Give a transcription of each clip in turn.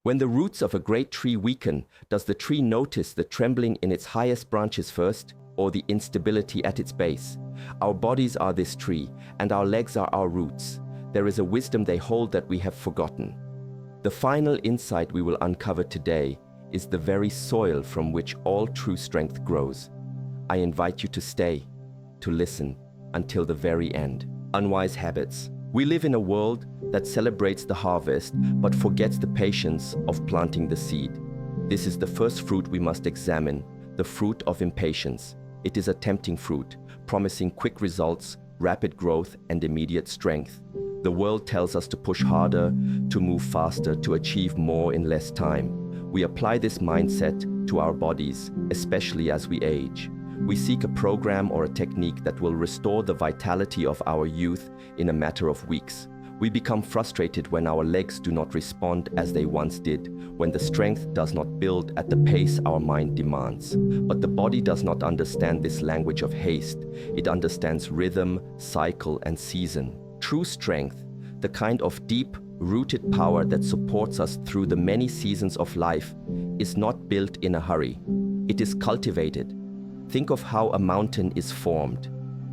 When the roots of a great tree weaken, does the tree notice the trembling in its highest branches first, or the instability at its base? Our bodies are this tree, and our legs are our roots. There is a wisdom they hold that we have forgotten. The final insight we will uncover today is the very soil from which all true strength grows. I invite you to stay, to listen, until the very end. Unwise habits. We live in a world that celebrates the harvest but forgets the patience of planting the seed. This is the first fruit we must examine, the fruit of impatience. It is a tempting fruit, promising quick results, rapid growth, and immediate strength. The world tells us to push harder, to move faster, to achieve more in less time. We apply this mindset to our bodies, especially as we age. We seek a program or a technique that will restore the vitality of our youth in a matter of weeks. We become frustrated when our legs do not respond as they once did, when the strength does not build at the pace our mind demands. But the body does not understand this language of haste. It understands rhythm, cycle, and season. True strength, the kind of deep-rooted power that supports us through the many seasons of life, is not built in a hurry. It is cultivated. Think of how a mountain is formed,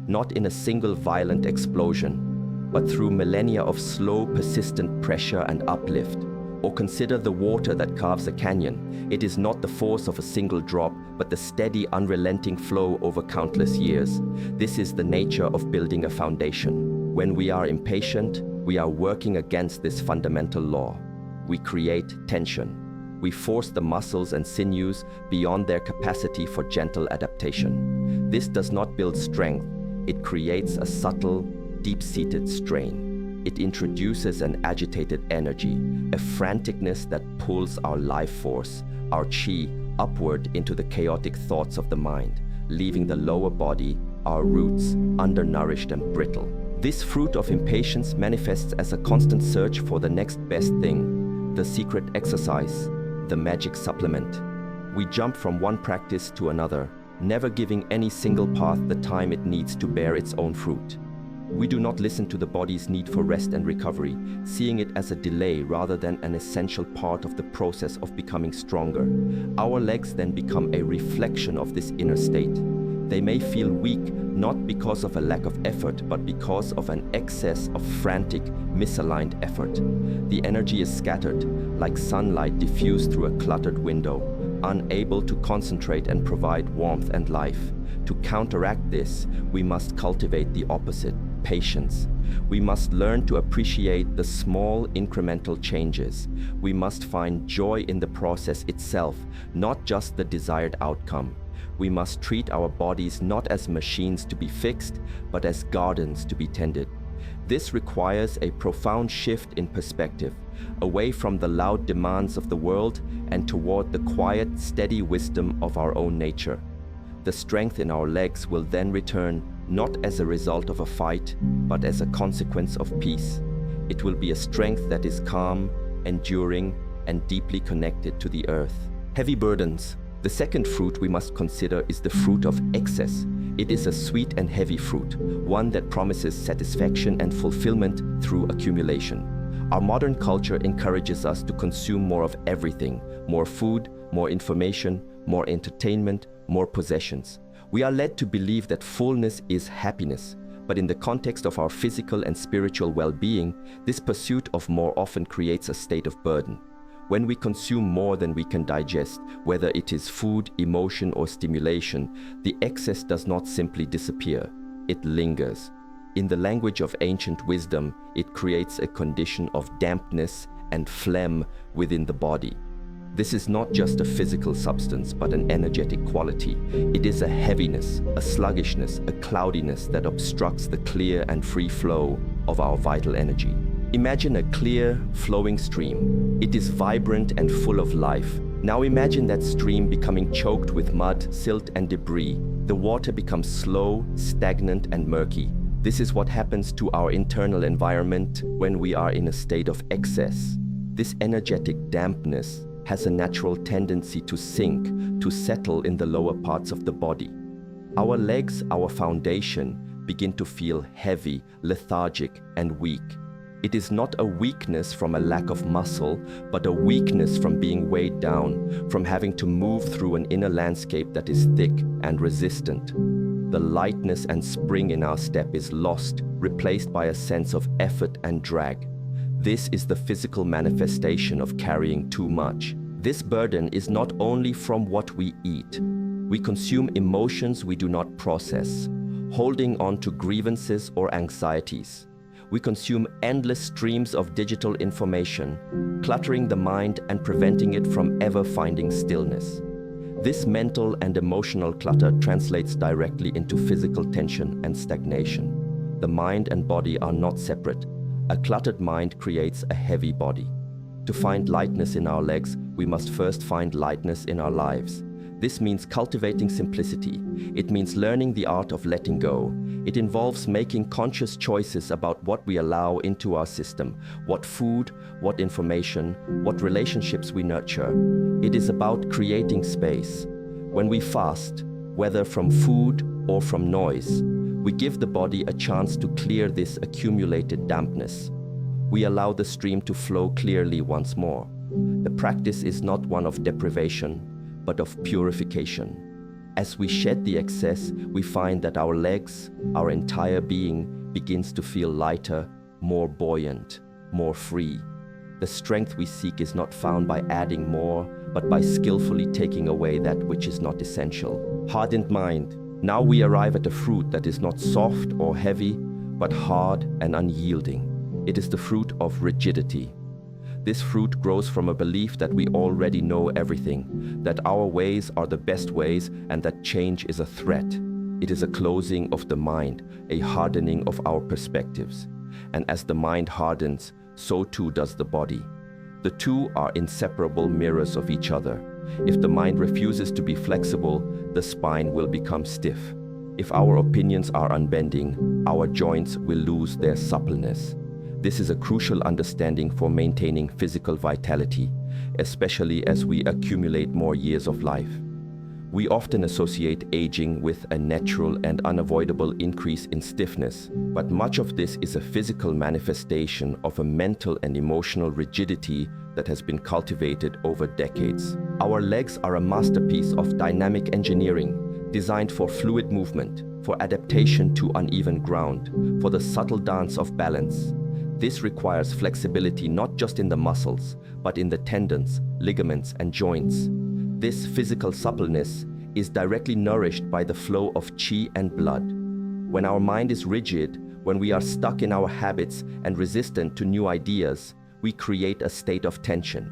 not in a single violent explosion, but through millennia of slow, persistent pressure and uplift. Or consider the water that carves a canyon. It is not the force of a single drop, but the steady, unrelenting flow over countless years. This is the nature of building a foundation. When we are impatient, we are working against this fundamental law. We create tension. We force the muscles and sinews beyond their capacity for gentle adaptation. This does not build strength. It creates a subtle, deep-seated strain. It introduces an agitated energy, a franticness that pulls our life force, our chi, upward into the chaotic thoughts of the mind, leaving the lower body, our roots, undernourished and brittle. This fruit of impatience manifests as a constant search for the next best thing, the secret exercise, the magic supplement. We jump from one practice to another, never giving any single path the time it needs to bear its own fruit. We do not listen to the body's need for rest and recovery, seeing it as a delay rather than an essential part of the process of becoming stronger. Our legs then become a reflection of this inner state. They may feel weak not because of a lack of effort, but because of an excess of frantic, misaligned effort. The energy is scattered, like sunlight diffused through a cluttered window, unable to concentrate and provide warmth and life. To counteract this, we must cultivate the opposite, patience. We must learn to appreciate the small incremental changes. We must find joy in the process itself, not just the desired outcome. We must treat our bodies not as machines to be fixed, but as gardens to be tended. This requires a profound shift in perspective, away from the loud demands of the world and toward the quiet, steady wisdom of our own nature. The strength in our legs will then return not as a result of a fight, but as a consequence of peace. It will be a strength that is calm, enduring, and deeply connected to the earth. Heavy burdens. The second fruit we must consider is the fruit of excess. It is a sweet and heavy fruit, one that promises satisfaction and fulfillment through accumulation. Our modern culture encourages us to consume more of everything: more food, more information, more entertainment, more possessions. We are led to believe that fullness is happiness, but in the context of our physical and spiritual well-being, this pursuit of more often creates a state of burden. When we consume more than we can digest, whether it is food, emotion, or stimulation, the excess does not simply disappear. It lingers. In the language of ancient wisdom, it creates a condition of dampness and phlegm within the body. This is not just a physical substance, but an energetic quality. It is a heaviness, a sluggishness, a cloudiness that obstructs the clear and free flow of our vital energy. Imagine a clear, flowing stream. It is vibrant and full of life. Now imagine that stream becoming choked with mud, silt, and debris. The water becomes slow, stagnant, and murky. This is what happens to our internal environment when we are in a state of excess. This energetic dampness has a natural tendency to sink, to settle in the lower parts of the body. Our legs, our foundation, begin to feel heavy, lethargic, and weak. It is not a weakness from a lack of muscle, but a weakness from being weighed down, from having to move through an inner landscape that is thick and resistant. The lightness and spring in our step is lost, replaced by a sense of effort and drag. This is the physical manifestation of carrying too much. This burden is not only from what we eat. We consume emotions we do not process, holding on to grievances or anxieties. We consume endless streams of digital information, cluttering the mind and preventing it from ever finding stillness. This mental and emotional clutter translates directly into physical tension and stagnation. The mind and body are not separate. A cluttered mind creates a heavy body. To find lightness in our legs, we must first find lightness in our lives. This means cultivating simplicity. It means learning the art of letting go. It involves making conscious choices about what we allow into our system, what food, what information, what relationships we nurture. It is about creating space. When we fast, whether from food or from noise, we give the body a chance to clear this accumulated dampness. We allow the stream to flow clearly once more. The practice is not one of deprivation, but of purification. As we shed the excess, we find that our legs, our entire being, begins to feel lighter, more buoyant, more free. The strength we seek is not found by adding more, but by skillfully taking away that which is not essential. Hardened mind. Now we arrive at a fruit that is not soft or heavy, but hard and unyielding. It is the fruit of rigidity. This fruit grows from a belief that we already know everything, that our ways are the best ways, and that change is a threat. It is a closing of the mind, a hardening of our perspectives. And as the mind hardens, so too does the body. The two are inseparable mirrors of each other. If the mind refuses to be flexible, the spine will become stiff. If our opinions are unbending, our joints will lose their suppleness. This is a crucial understanding for maintaining physical vitality, especially as we accumulate more years of life. We often associate aging with a natural and unavoidable increase in stiffness, but much of this is a physical manifestation of a mental and emotional rigidity that has been cultivated over decades. Our legs are a masterpiece of dynamic engineering, designed for fluid movement, for adaptation to uneven ground, for the subtle dance of balance. This requires flexibility not just in the muscles, but in the tendons, ligaments, and joints. This physical suppleness is directly nourished by the flow of qi and blood. When our mind is rigid, when we are stuck in our habits and resistant to new ideas, we create a state of tension.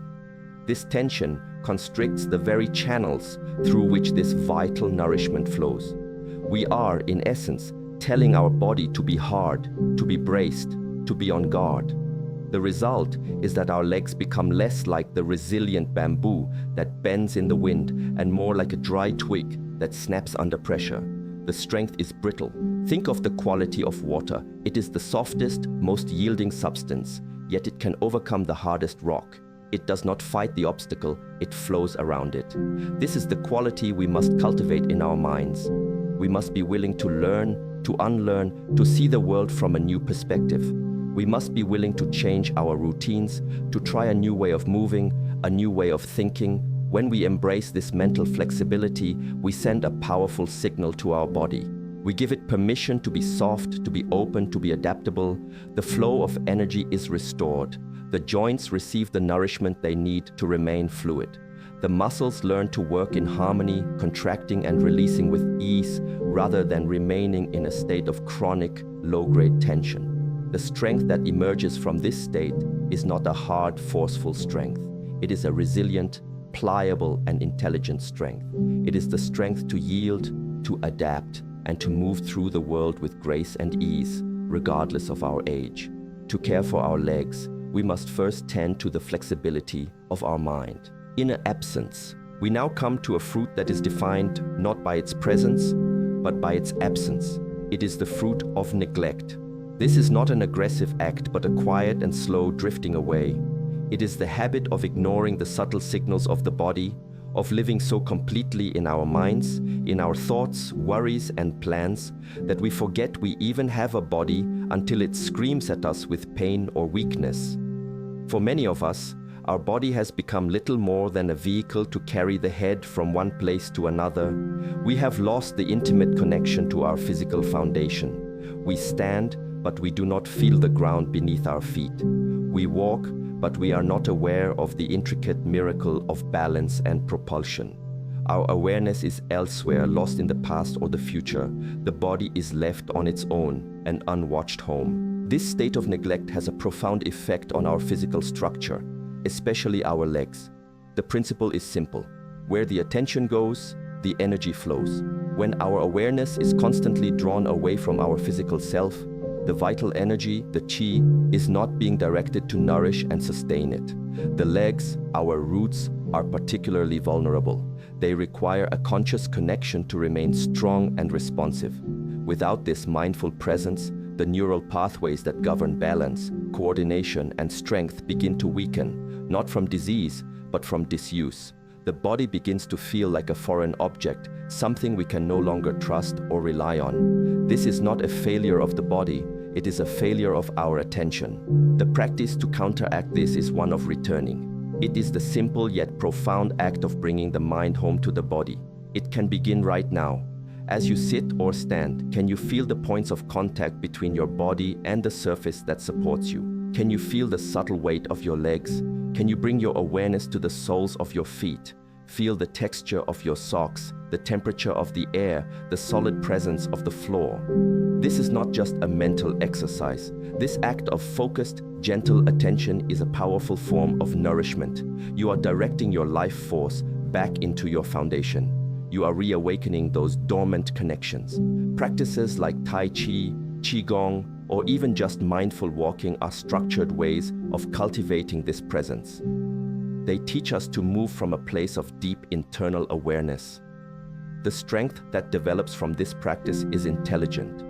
This tension constricts the very channels through which this vital nourishment flows. We are, in essence, telling our body to be hard, to be braced, to be on guard. The result is that our legs become less like the resilient bamboo that bends in the wind and more like a dry twig that snaps under pressure. The strength is brittle. Think of the quality of water. It is the softest, most yielding substance, yet it can overcome the hardest rock. It does not fight the obstacle, it flows around it. This is the quality we must cultivate in our minds. We must be willing to learn, to unlearn, to see the world from a new perspective. We must be willing to change our routines, to try a new way of moving, a new way of thinking. When we embrace this mental flexibility, we send a powerful signal to our body. We give it permission to be soft, to be open, to be adaptable. The flow of energy is restored. The joints receive the nourishment they need to remain fluid. The muscles learn to work in harmony, contracting and releasing with ease, rather than remaining in a state of chronic, low-grade tension. The strength that emerges from this state is not a hard, forceful strength. It is a resilient, pliable, and intelligent strength. It is the strength to yield, to adapt, and to move through the world with grace and ease, regardless of our age. To care for our legs, we must first tend to the flexibility of our mind. In absence, we now come to a fruit that is defined not by its presence, but by its absence. It is the fruit of neglect. This is not an aggressive act, but a quiet and slow drifting away. It is the habit of ignoring the subtle signals of the body, of living so completely in our minds, in our thoughts, worries, and plans, that we forget we even have a body, until it screams at us with pain or weakness. For many of us, our body has become little more than a vehicle to carry the head from one place to another. We have lost the intimate connection to our physical foundation. We stand, but we do not feel the ground beneath our feet. We walk, but we are not aware of the intricate miracle of balance and propulsion. Our awareness is elsewhere, lost in the past or the future. The body is left on its own, an unwatched home. This state of neglect has a profound effect on our physical structure, especially our legs. The principle is simple. Where the attention goes, the energy flows. When our awareness is constantly drawn away from our physical self, the vital energy, the chi, is not being directed to nourish and sustain it. The legs, our roots, are particularly vulnerable. They require a conscious connection to remain strong and responsive. Without this mindful presence, the neural pathways that govern balance, coordination, and strength begin to weaken, not from disease, but from disuse. The body begins to feel like a foreign object, something we can no longer trust or rely on. This is not a failure of the body, it is a failure of our attention. The practice to counteract this is one of returning. It is the simple yet profound act of bringing the mind home to the body. It can begin right now. As you sit or stand, can you feel the points of contact between your body and the surface that supports you? Can you feel the subtle weight of your legs? Can you bring your awareness to the soles of your feet? Feel the texture of your socks, the temperature of the air, the solid presence of the floor. This is not just a mental exercise. This act of focused, gentle attention is a powerful form of nourishment. You are directing your life force back into your foundation. You are reawakening those dormant connections. Practices like Tai Chi, Qigong, or even just mindful walking are structured ways of cultivating this presence. They teach us to move from a place of deep internal awareness. The strength that develops from this practice is intelligent.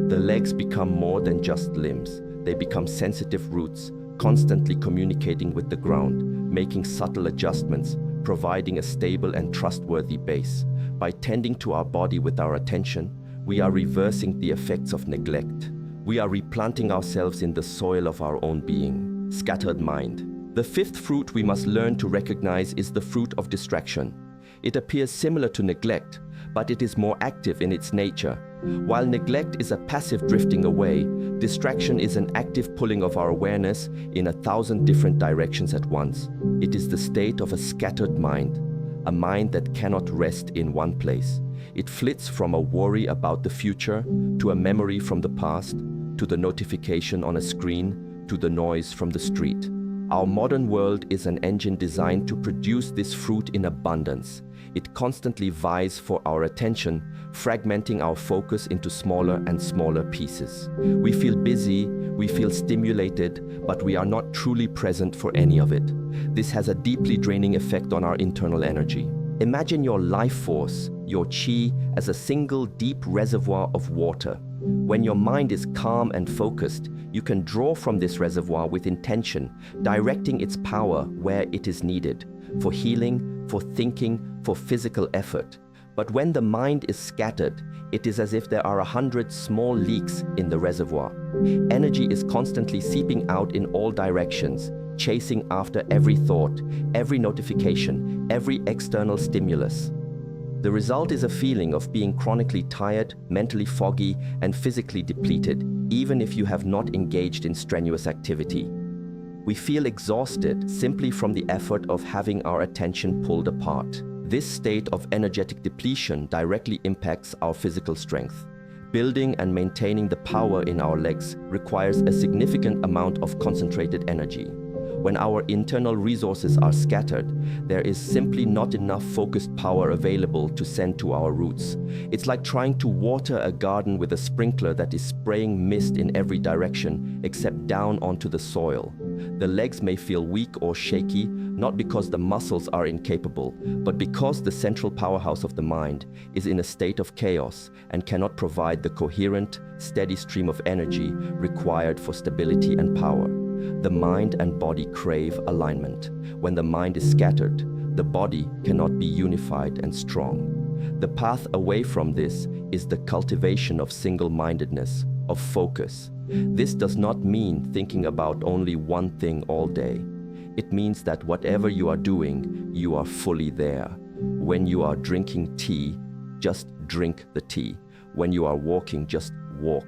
The legs become more than just limbs. They become sensitive roots, constantly communicating with the ground, making subtle adjustments, providing a stable and trustworthy base. By tending to our body with our attention, we are reversing the effects of neglect. We are replanting ourselves in the soil of our own being. Scattered mind. The fifth fruit we must learn to recognize is the fruit of distraction. It appears similar to neglect, but it is more active in its nature. While neglect is a passive drifting away, distraction is an active pulling of our awareness in 1,000 different directions at once. It is the state of a scattered mind, a mind that cannot rest in one place. It flits from a worry about the future, to a memory from the past, to the notification on a screen, to the noise from the street. Our modern world is an engine designed to produce this fruit in abundance. It constantly vies for our attention, fragmenting our focus into smaller and smaller pieces. We feel busy, we feel stimulated, but we are not truly present for any of it. This has a deeply draining effect on our internal energy. Imagine your life force, your chi, as a single deep reservoir of water. When your mind is calm and focused, you can draw from this reservoir with intention, directing its power where it is needed, for healing, for thinking, for physical effort. But when the mind is scattered, it is as if there are 100 small leaks in the reservoir. Energy is constantly seeping out in all directions, chasing after every thought, every notification, every external stimulus. The result is a feeling of being chronically tired, mentally foggy, and physically depleted, even if you have not engaged in strenuous activity. We feel exhausted simply from the effort of having our attention pulled apart. This state of energetic depletion directly impacts our physical strength. Building and maintaining the power in our legs requires a significant amount of concentrated energy. When our internal resources are scattered, there is simply not enough focused power available to send to our roots. It's like trying to water a garden with a sprinkler that is spraying mist in every direction except down onto the soil. The legs may feel weak or shaky, not because the muscles are incapable, but because the central powerhouse of the mind is in a state of chaos and cannot provide the coherent, steady stream of energy required for stability and power. The mind and body crave alignment. When the mind is scattered, the body cannot be unified and strong. The path away from this is the cultivation of single-mindedness, of focus. This does not mean thinking about only one thing all day. It means that whatever you are doing, you are fully there. When you are drinking tea, just drink the tea. When you are walking, just walk.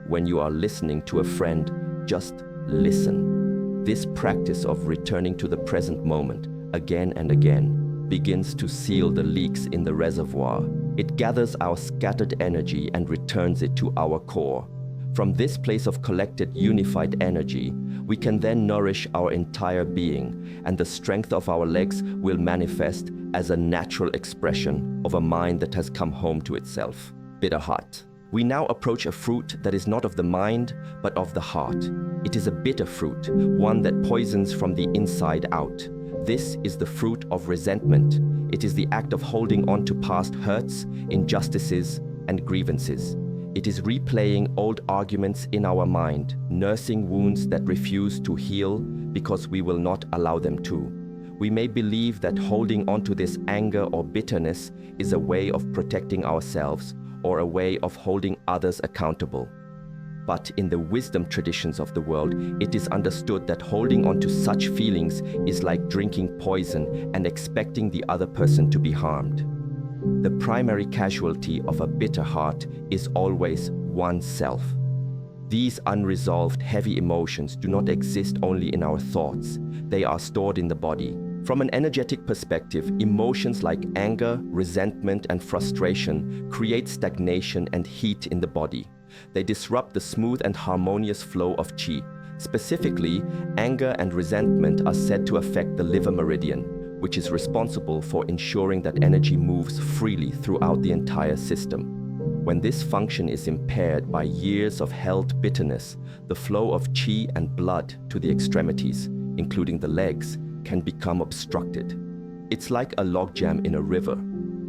When you are listening to a friend, just listen. This practice of returning to the present moment again and again begins to seal the leaks in the reservoir. It gathers our scattered energy and returns it to our core. From this place of collected, unified energy, we can then nourish our entire being, and the strength of our legs will manifest as a natural expression of a mind that has come home to itself. Bitter heart. We now approach a fruit that is not of the mind, but of the heart. It is a bitter fruit, one that poisons from the inside out. This is the fruit of resentment. It is the act of holding on to past hurts, injustices, and grievances. It is replaying old arguments in our mind, nursing wounds that refuse to heal because we will not allow them to. We may believe that holding on to this anger or bitterness is a way of protecting ourselves or a way of holding others accountable. But in the wisdom traditions of the world, it is understood that holding on to such feelings is like drinking poison and expecting the other person to be harmed. The primary casualty of a bitter heart is always oneself. These unresolved, heavy emotions do not exist only in our thoughts. They are stored in the body. From an energetic perspective, emotions like anger, resentment, and frustration create stagnation and heat in the body. They disrupt the smooth and harmonious flow of qi. Specifically, anger and resentment are said to affect the liver meridian, which is responsible for ensuring that energy moves freely throughout the entire system. When this function is impaired by years of held bitterness, the flow of qi and blood to the extremities, including the legs, can become obstructed. It's like a logjam in a river.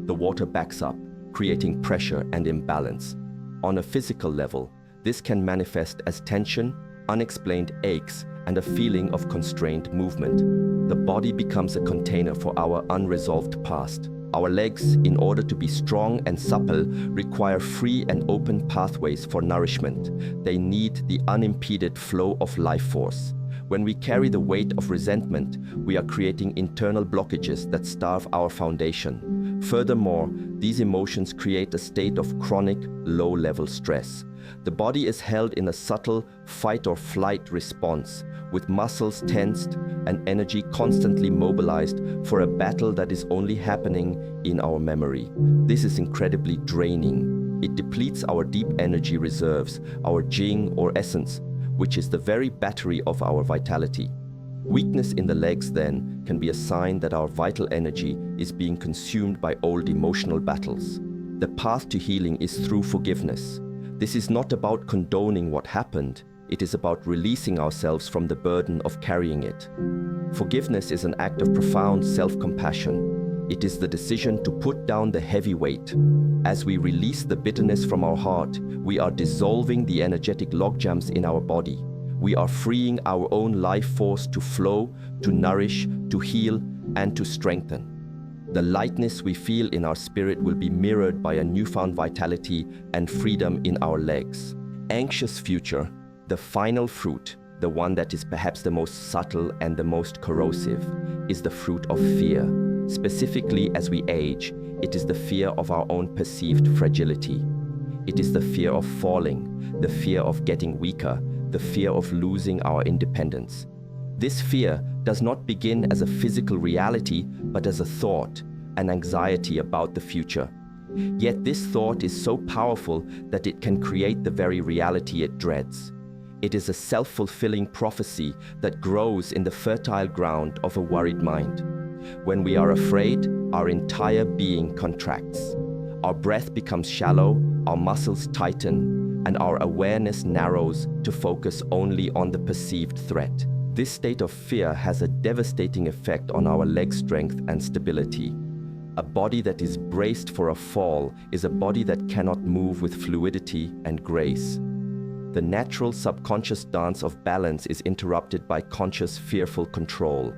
The water backs up, creating pressure and imbalance. On a physical level, this can manifest as tension, unexplained aches, and a feeling of constrained movement. The body becomes a container for our unresolved past. Our legs, in order to be strong and supple, require free and open pathways for nourishment. They need the unimpeded flow of life force. When we carry the weight of resentment, we are creating internal blockages that starve our foundation. Furthermore, these emotions create a state of chronic, low-level stress. The body is held in a subtle fight-or-flight response, with muscles tensed and energy constantly mobilized for a battle that is only happening in our memory. This is incredibly draining. It depletes our deep energy reserves, our jing or essence, which is the very battery of our vitality. Weakness in the legs, then, can be a sign that our vital energy is being consumed by old emotional battles. The path to healing is through forgiveness. This is not about condoning what happened. It is about releasing ourselves from the burden of carrying it. Forgiveness is an act of profound self-compassion. It is the decision to put down the heavy weight. As we release the bitterness from our heart, we are dissolving the energetic logjams in our body. We are freeing our own life force to flow, to nourish, to heal, and to strengthen. The lightness we feel in our spirit will be mirrored by a newfound vitality and freedom in our legs. Anxious future, the final fruit, the one that is perhaps the most subtle and the most corrosive, is the fruit of fear. Specifically, as we age, it is the fear of our own perceived fragility. It is the fear of falling, the fear of getting weaker, the fear of losing our independence. This fear does not begin as a physical reality, but as a thought, an anxiety about the future. Yet this thought is so powerful that it can create the very reality it dreads. It is a self-fulfilling prophecy that grows in the fertile ground of a worried mind. When we are afraid, our entire being contracts. Our breath becomes shallow, our muscles tighten, and our awareness narrows to focus only on the perceived threat. This state of fear has a devastating effect on our leg strength and stability. A body that is braced for a fall is a body that cannot move with fluidity and grace. The natural subconscious dance of balance is interrupted by conscious fearful control.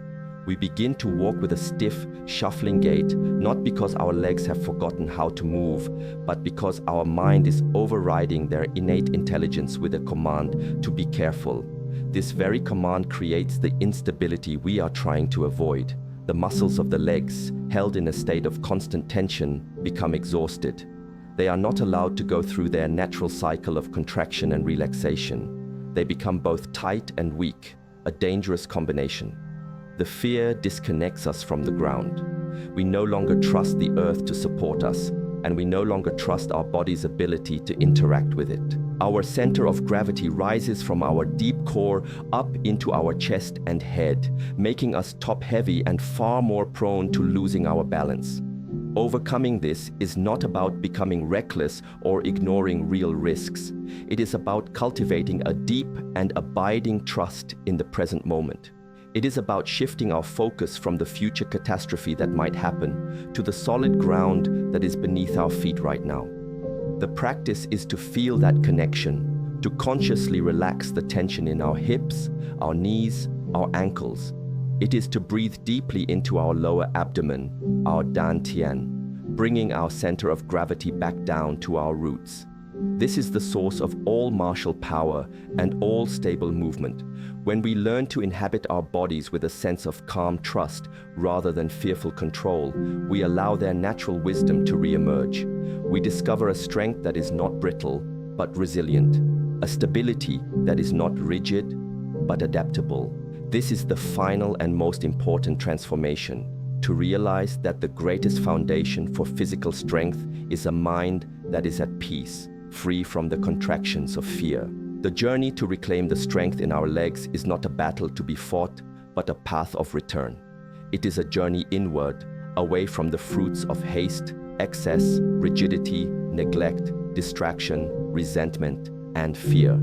We begin to walk with a stiff, shuffling gait, not because our legs have forgotten how to move, but because our mind is overriding their innate intelligence with a command to be careful. This very command creates the instability we are trying to avoid. The muscles of the legs, held in a state of constant tension, become exhausted. They are not allowed to go through their natural cycle of contraction and relaxation. They become both tight and weak, a dangerous combination. The fear disconnects us from the ground. We no longer trust the earth to support us, and we no longer trust our body's ability to interact with it. Our center of gravity rises from our deep core up into our chest and head, making us top-heavy and far more prone to losing our balance. Overcoming this is not about becoming reckless or ignoring real risks. It is about cultivating a deep and abiding trust in the present moment. It is about shifting our focus from the future catastrophe that might happen to the solid ground that is beneath our feet right now. The practice is to feel that connection, to consciously relax the tension in our hips, our knees, our ankles. It is to breathe deeply into our lower abdomen, our dantian, bringing our center of gravity back down to our roots. This is the source of all martial power and all stable movement. When we learn to inhabit our bodies with a sense of calm trust rather than fearful control, we allow their natural wisdom to re-emerge. We discover a strength that is not brittle, but resilient, a stability that is not rigid, but adaptable. This is the final and most important transformation, to realize that the greatest foundation for physical strength is a mind that is at peace, free from the contractions of fear. The journey to reclaim the strength in our legs is not a battle to be fought, but a path of return. It is a journey inward, away from the fruits of haste, excess, rigidity, neglect, distraction, resentment, and fear.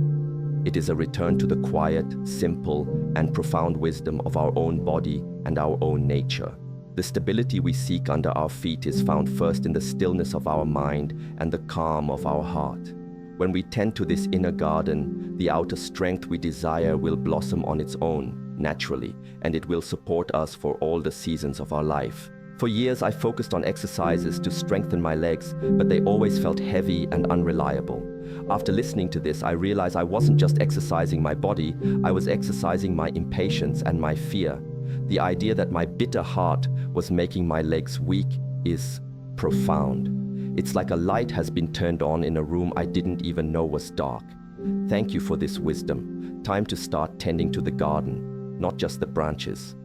It is a return to the quiet, simple, and profound wisdom of our own body and our own nature. The stability we seek under our feet is found first in the stillness of our mind and the calm of our heart. When we tend to this inner garden, the outer strength we desire will blossom on its own, naturally, and it will support us for all the seasons of our life. For years, I focused on exercises to strengthen my legs, but they always felt heavy and unreliable. After listening to this, I realized I wasn't just exercising my body, I was exercising my impatience and my fear. The idea that my bitter heart was making my legs weak is profound. It's like a light has been turned on in a room I didn't even know was dark. Thank you for this wisdom. Time to start tending to the garden, not just the branches.